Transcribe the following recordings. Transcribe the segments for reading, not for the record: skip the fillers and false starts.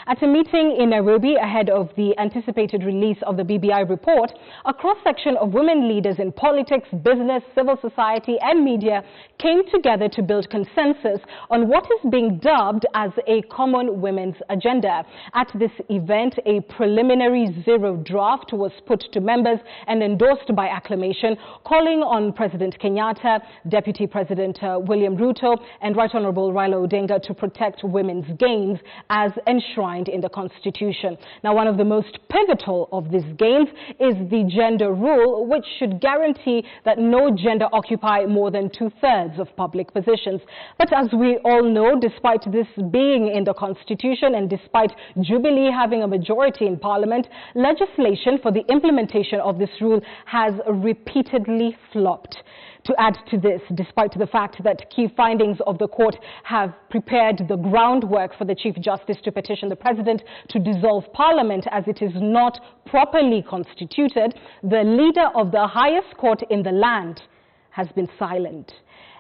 At a meeting in Nairobi ahead of the anticipated release of the BBI report, a cross-section of women leaders in politics, business, civil society and media came together to build consensus on what is being dubbed as a common women's agenda. At this event, a preliminary zero draft was put to members and endorsed by acclamation, calling on President Kenyatta, Deputy President William Ruto and Right Honorable Raila Odinga to protect women's gains as enshrined in the Constitution. Now, one of the most pivotal of these gains is the gender rule, which should guarantee that no gender occupy more than 2/3 of public positions. But as we all know, despite this being in the Constitution and despite Jubilee having a majority in Parliament, legislation for the implementation of this rule has repeatedly flopped. To add to this, despite the fact that key findings of the court have prepared the groundwork for the Chief Justice to petition the President to dissolve Parliament as it is not properly constituted, the leader of the highest court in the land has been silent.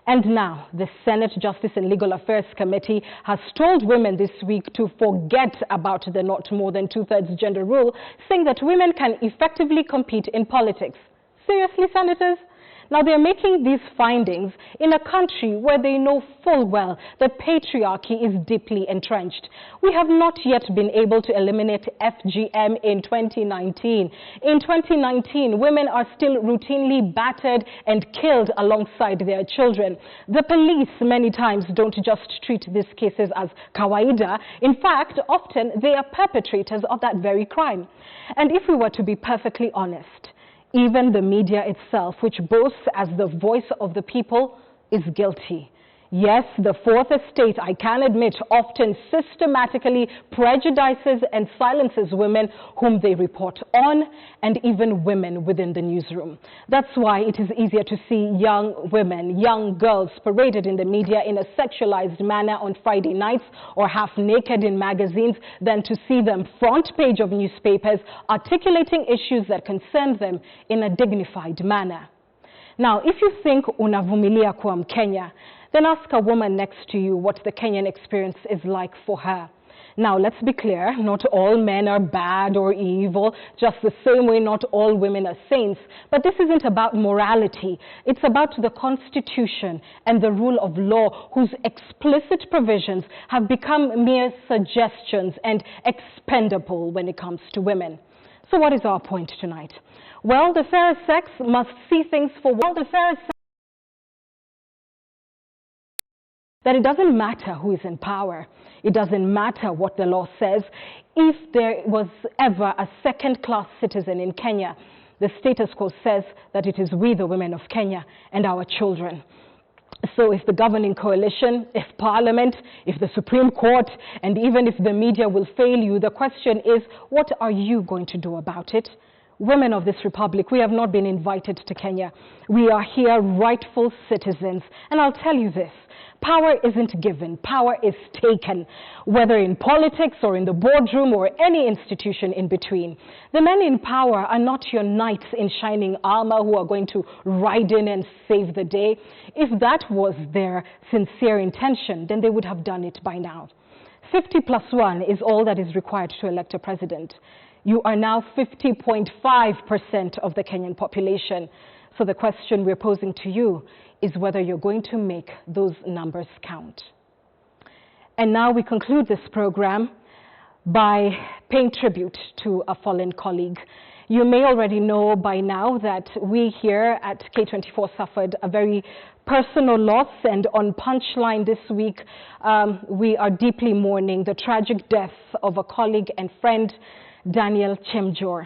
And now, the Senate Justice and Legal Affairs Committee has told women this week to forget about the not more than 2/3 gender rule, saying that women can effectively compete in politics. Seriously, senators? Now, they're making these findings in a country where they know full well that patriarchy is deeply entrenched. We have not yet been able to eliminate FGM in 2019. In 2019, women are still routinely battered and killed alongside their children. The police many times don't just treat these cases as kawaida. In fact, often they are perpetrators of that very crime. And if we were to be perfectly honest, even the media itself, which boasts as the voice of the people, is guilty. Yes, the Fourth Estate, I can admit, often systematically prejudices and silences women whom they report on, and even women within the newsroom. That's why it is easier to see young women, young girls paraded in the media in a sexualized manner on Friday nights or half naked in magazines than to see them front page of newspapers articulating issues that concern them in a dignified manner. Now, if you think unavumilia kuwa Mkenya, then ask a woman next to you what the Kenyan experience is like for her. Now, let's be clear, not all men are bad or evil, just the same way not all women are saints. But this isn't about morality. It's about the Constitution and the rule of law, whose explicit provisions have become mere suggestions and expendable when it comes to women. So what is our point tonight? Well, the fairer sex must see things for what the fairer sex. That it doesn't matter who is in power. It doesn't matter what the law says. If there was ever a second-class citizen in Kenya, the status quo says that it is we, the women of Kenya, and our children. So if the governing coalition, if Parliament, if the Supreme Court, and even if the media will fail you, the question is, what are you going to do about it? Women of this republic, we have not been invited to Kenya. We are here rightful citizens. And I'll tell you this, power isn't given, power is taken, whether in politics or in the boardroom or any institution in between. The men in power are not your knights in shining armor who are going to ride in and save the day. If that was their sincere intention, then they would have done it by now. 50+1 is all that is required to elect a president. You are now 50.5% of the Kenyan population. So the question we're posing to you is whether you're going to make those numbers count. And now we conclude this program by paying tribute to a fallen colleague. You may already know by now that we here at K24 suffered a very personal loss, and on Punchline this week, we are deeply mourning the tragic death of a colleague and friend, Daniel Chemjor.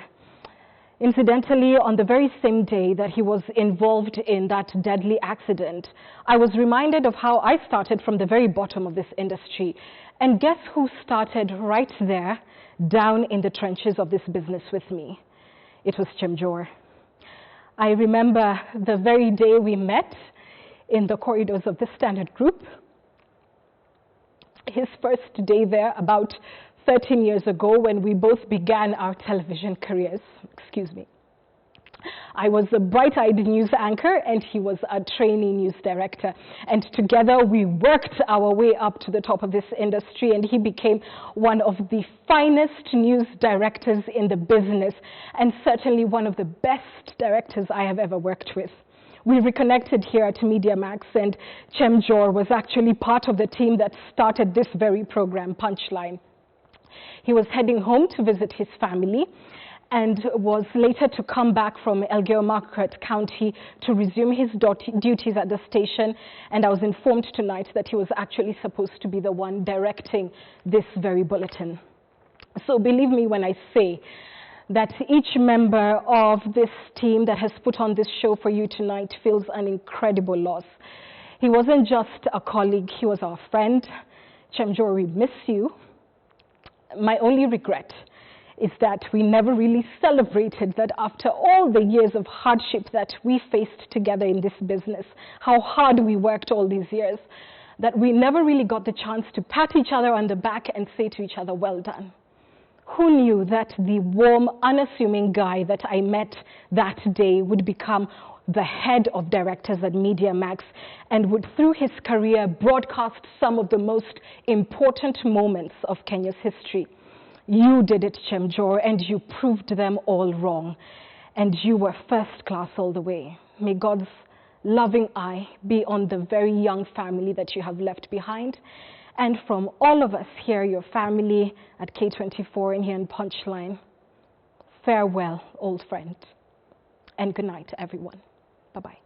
Incidentally, on the very same day that he was involved in that deadly accident, I was reminded of how I started from the very bottom of this industry. And guess who started right there, down in the trenches of this business with me? It was Chemjor. I remember the very day we met in the corridors of the Standard Group. His first day there, about 13 years ago, when we both began our television careers. Excuse me. I was a bright-eyed news anchor and he was a trainee news director. And together we worked our way up to the top of this industry, and he became one of the finest news directors in the business and certainly one of the best directors I have ever worked with. We reconnected here at Media Max, and Chemjor was actually part of the team that started this very program, Punchline. He was heading home to visit his family and was later to come back from Elgeyo Marakwet County to resume his duties at the station. And I was informed tonight that he was actually supposed to be the one directing this very bulletin. So believe me when I say that each member of this team that has put on this show for you tonight feels an incredible loss. He wasn't just a colleague, he was our friend. Chemjor, we miss you. My only regret is that we never really celebrated that after all the years of hardship that we faced together in this business, how hard we worked all these years, that we never really got the chance to pat each other on the back and say to each other, well done. Who knew that the warm, unassuming guy that I met that day would become the head of directors at Media Max and would, through his career, broadcast some of the most important moments of Kenya's history. You did it, Chemjor, and you proved them all wrong. And you were first class all the way. May God's loving eye be on the very young family that you have left behind. And from all of us here, your family at K24 and here in Punchline, farewell, old friend. And good night, everyone. Bye-bye.